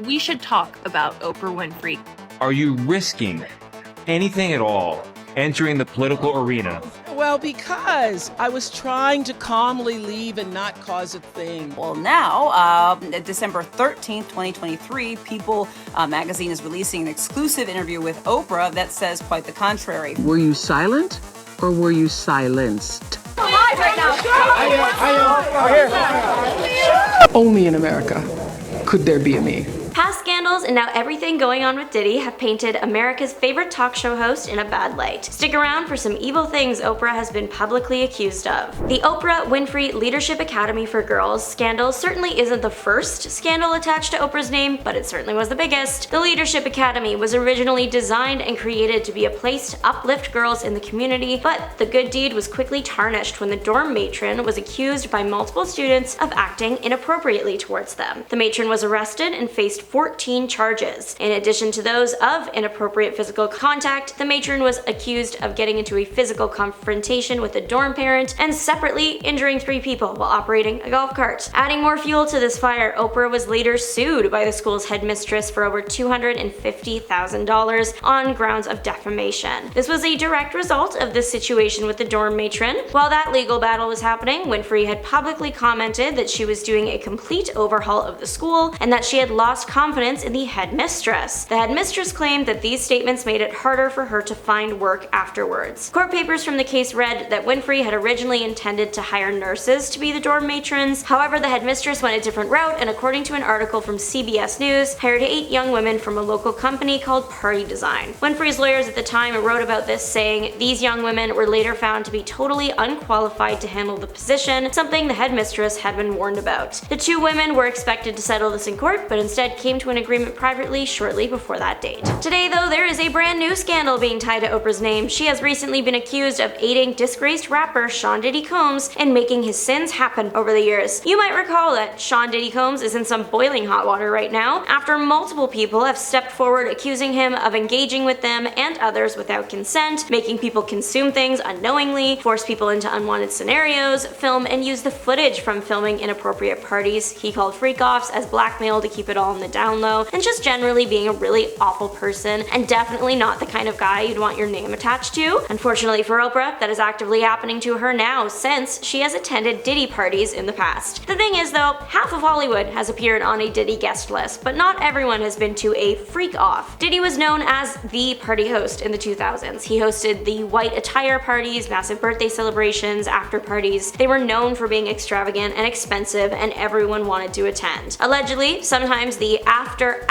we should talk about Oprah Winfrey. Are you risking anything at all entering the political arena? Well, because I was trying to calmly leave and not cause a thing. Well, now, December 13th, 2023, People magazine is releasing an exclusive interview with Oprah that says quite the contrary. Were you silent or were you silenced? Live right now. Only in America could there be a me. Past scandals and now everything going on with Diddy have painted America's favorite talk show host in a bad light. Stick around for some evil things Oprah has been publicly accused of. The Oprah Winfrey Leadership Academy for Girls scandal certainly isn't the first scandal attached to Oprah's name, but it certainly was the biggest. The Leadership Academy was originally designed and created to be a place to uplift girls in the community, but the good deed was quickly tarnished when the dorm matron was accused by multiple students of acting inappropriately towards them. The matron was arrested and faced 14 charges. In addition to those of inappropriate physical contact, the matron was accused of getting into a physical confrontation with a dorm parent and separately injuring 3 people while operating a golf cart. Adding more fuel to this fire, Oprah was later sued by the school's headmistress for over $250,000 on grounds of defamation. This was a direct result of this situation with the dorm matron. While that legal battle was happening, Winfrey had publicly commented that she was doing a complete overhaul of the school and that she had lost confidence in the headmistress. The headmistress claimed that these statements made it harder for her to find work afterwards. Court papers from the case read that Winfrey had originally intended to hire nurses to be the dorm matrons. However, the headmistress went a different route and, according to an article from CBS News, hired 8 young women from a local company called Party Design. Winfrey's lawyers at the time wrote about this, saying these young women were later found to be totally unqualified to handle the position, something the headmistress had been warned about. The 2 women were expected to settle this in court, but instead came to an agreement privately shortly before that date. Today, though, there is a brand new scandal being tied to Oprah's name. She has recently been accused of aiding disgraced rapper Sean Diddy Combs in making his sins happen over the years. You might recall that Sean Diddy Combs is in some boiling hot water right now after multiple people have stepped forward accusing him of engaging with them and others without consent, making people consume things unknowingly, force people into unwanted scenarios, film and use the footage from filming inappropriate parties he called freak-offs as blackmail to keep it all in the down low, and just generally being a really awful person and definitely not the kind of guy you'd want your name attached to. Unfortunately for Oprah, that is actively happening to her now since she has attended Diddy parties in the past. The thing is though, half of Hollywood has appeared on a Diddy guest list, but not everyone has been to a freak-off. Diddy was known as the party host in the 2000s. He hosted the white attire parties, massive birthday celebrations, after parties. They were known for being extravagant and expensive, and everyone wanted to attend. Allegedly, sometimes the after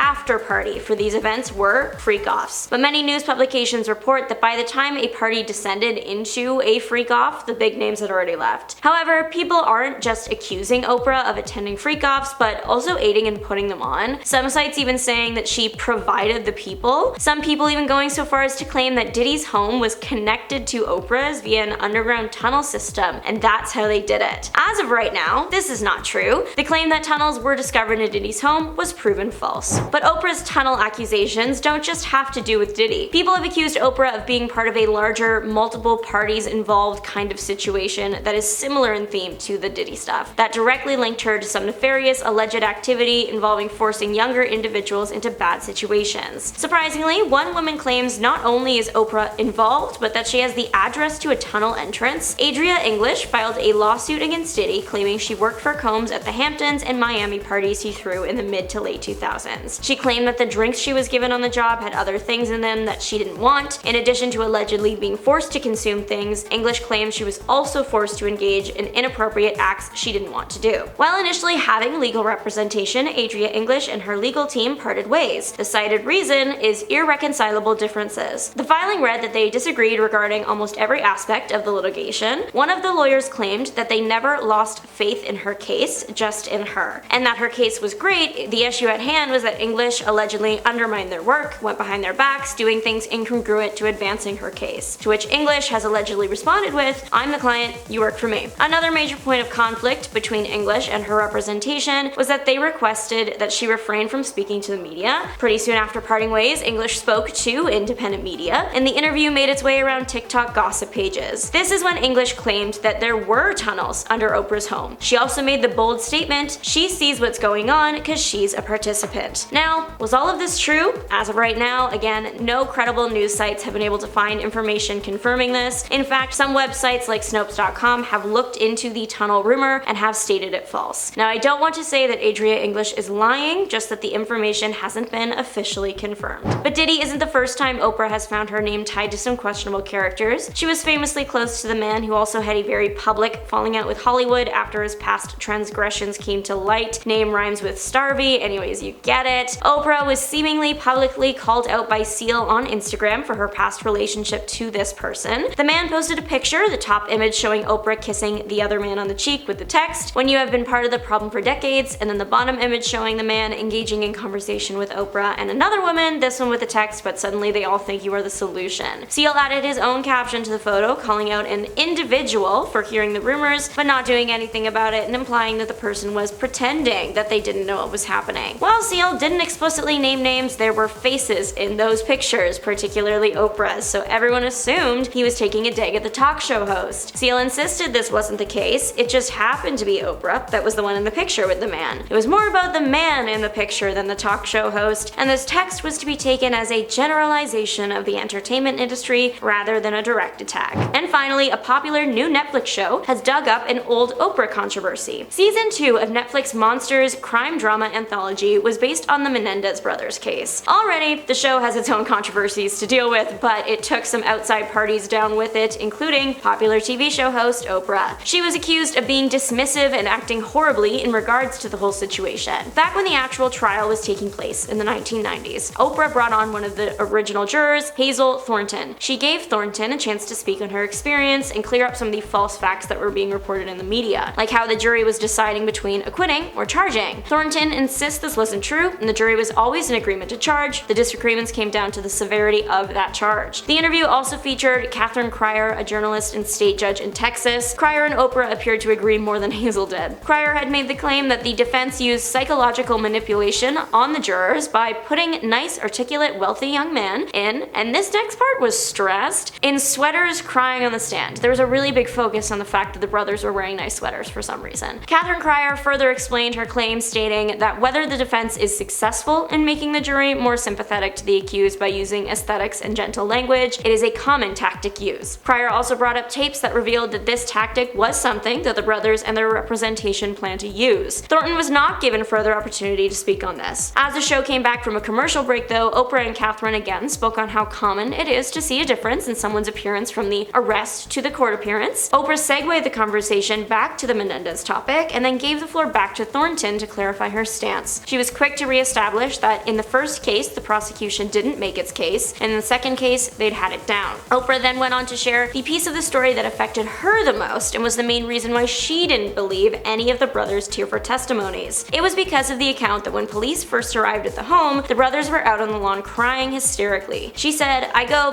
party for these events were freak-offs. But many news publications report that by the time a party descended into a freak-off, the big names had already left. However, people aren't just accusing Oprah of attending freak-offs, but also aiding and putting them on. Some sites even saying that she provided the people. Some people even going so far as to claim that Diddy's home was connected to Oprah's via an underground tunnel system, and that's how they did it. As of right now, this is not true. The claim that tunnels were discovered in Diddy's home was proven false. But Oprah's tunnel accusations don't just have to do with Diddy. People have accused Oprah of being part of a larger, multiple parties involved kind of situation that is similar in theme to the Diddy stuff, that directly linked her to some nefarious alleged activity involving forcing younger individuals into bad situations. Surprisingly, one woman claims not only is Oprah involved, but that she has the address to a tunnel entrance. Adria English filed a lawsuit against Diddy claiming she worked for Combs at the Hamptons and Miami parties he threw in the mid to late 2000s. She claimed that the drinks she was given on the job had other things in them that she didn't want. In addition to allegedly being forced to consume things, English claims she was also forced to engage in inappropriate acts she didn't want to do. While initially having legal representation, Adria English and her legal team parted ways. The cited reason is irreconcilable differences. The filing read that they disagreed regarding almost every aspect of the litigation. One of the lawyers claimed that they never lost faith in her case, just in her, and that her case was great. The issue at hand was that English allegedly undermined their work, went behind their backs, doing things incongruent to advancing her case. To which English has allegedly responded with, "I'm the client, you work for me." Another major point of conflict between English and her representation was that they requested that she refrain from speaking to the media. Pretty soon after parting ways, English spoke to independent media, and the interview made its way around TikTok gossip pages. This is when English claimed that there were tunnels under Oprah's home. She also made the bold statement, she sees what's going on because she's a participant. participant. Now, was all of this true? As of right now, again, no credible news sites have been able to find information confirming this. In fact, some websites like Snopes.com have looked into the tunnel rumor and have stated it false. Now, I don't want to say that Adria English is lying, just that the information hasn't been officially confirmed. But Diddy isn't the first time Oprah has found her name tied to some questionable characters. She was famously close to the man who also had a very public falling out with Hollywood after his past transgressions came to light. Name rhymes with Starvey, anyways, you get it. Oprah was seemingly publicly called out by Seal on Instagram for her past relationship to this person. The man posted a picture, the top image showing Oprah kissing the other man on the cheek with the text, "When you have been part of the problem for decades," and then the bottom image showing the man engaging in conversation with Oprah and another woman, this one with the text, "But suddenly they all think you are the solution." Seal added his own caption to the photo, calling out an individual for hearing the rumors, but not doing anything about it, and implying that the person was pretending that they didn't know what was happening. While Seal didn't explicitly name names, there were faces in those pictures, particularly Oprah's, so everyone assumed he was taking a dig at the talk show host. Seal insisted this wasn't the case, it just happened to be Oprah that was the one in the picture with the man. It was more about the man in the picture than the talk show host, and this text was to be taken as a generalization of the entertainment industry rather than a direct attack. And finally, a popular new Netflix show has dug up an old Oprah controversy. Season 2 of Netflix Monsters crime drama anthology was based on the Menendez Brothers case. Already, the show has its own controversies to deal with, but it took some outside parties down with it, including popular TV show host Oprah. She was accused of being dismissive and acting horribly in regards to the whole situation. Back when the actual trial was taking place in the 1990s, Oprah brought on one of the original jurors, Hazel Thornton. She gave Thornton a chance to speak on her experience and clear up some of the false facts that were being reported in the media, like how the jury was deciding between acquitting or charging. Thornton insists this wasn't true, and the jury was always in agreement to charge. The disagreements came down to the severity of that charge. The interview also featured Catherine Cryer, a journalist and state judge in Texas. Cryer and Oprah appeared to agree more than Hazel did. Cryer had made the claim that the defense used psychological manipulation on the jurors by putting nice, articulate, wealthy young men in, and this next part was stressed, in sweaters crying on the stand. There was a really big focus on the fact that the brothers were wearing nice sweaters for some reason. Catherine Cryer further explained her claim, stating that whether the defense is successful in making the jury more sympathetic to the accused by using aesthetics and gentle language, it is a common tactic used. Cryer also brought up tapes that revealed that this tactic was something that the brothers and their representation planned to use. Thornton was not given further opportunity to speak on this. As the show came back from a commercial break though, Oprah and Catherine again spoke on how common it is to see a difference in someone's appearance from the arrest to the court appearance. Oprah segued the conversation back to the Menendez topic and then gave the floor back to Thornton to clarify her stance. She was quick to reestablish that in the first case, the prosecution didn't make its case, and in the second case, they'd had it down. Oprah then went on to share the piece of the story that affected her the most and was the main reason why she didn't believe any of the brothers' tearful testimonies. It was because of the account that when police first arrived at the home, the brothers were out on the lawn crying hysterically. She said,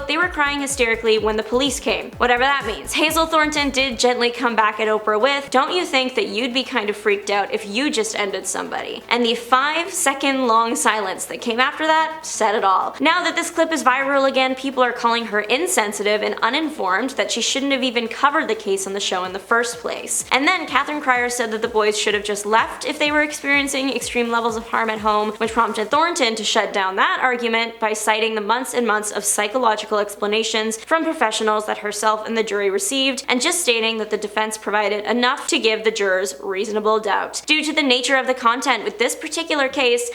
they were crying hysterically when the police came. Whatever that means. Hazel Thornton did gently come back at Oprah with, "Don't you think that you'd be kind of freaked out if you just ended somebody?" And the 5-second long silence that came after that said it all. Now that this clip is viral again, people are calling her insensitive and uninformed, that she shouldn't have even covered the case on the show in the first place. And then Catherine Cryer said that the boys should have just left if they were experiencing extreme levels of harm at home, which prompted Thornton to shut down that argument by citing the months and months of psychological explanations from professionals that herself and the jury received, and just stating that the defense provided enough to give the jurors reasonable doubt. Due to the nature of the content with this particular case,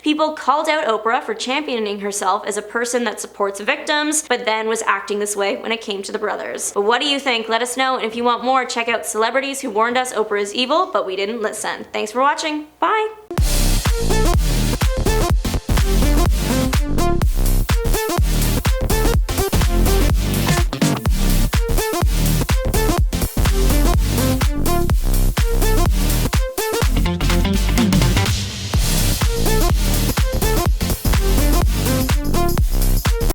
people called out Oprah for championing herself as a person that supports victims, but then was acting this way when it came to the brothers. But what do you think? Let us know, and if you want more, check out Celebrities Who Warned Us Oprah is Evil, but We Didn't Listen. Thanks for watching. Bye!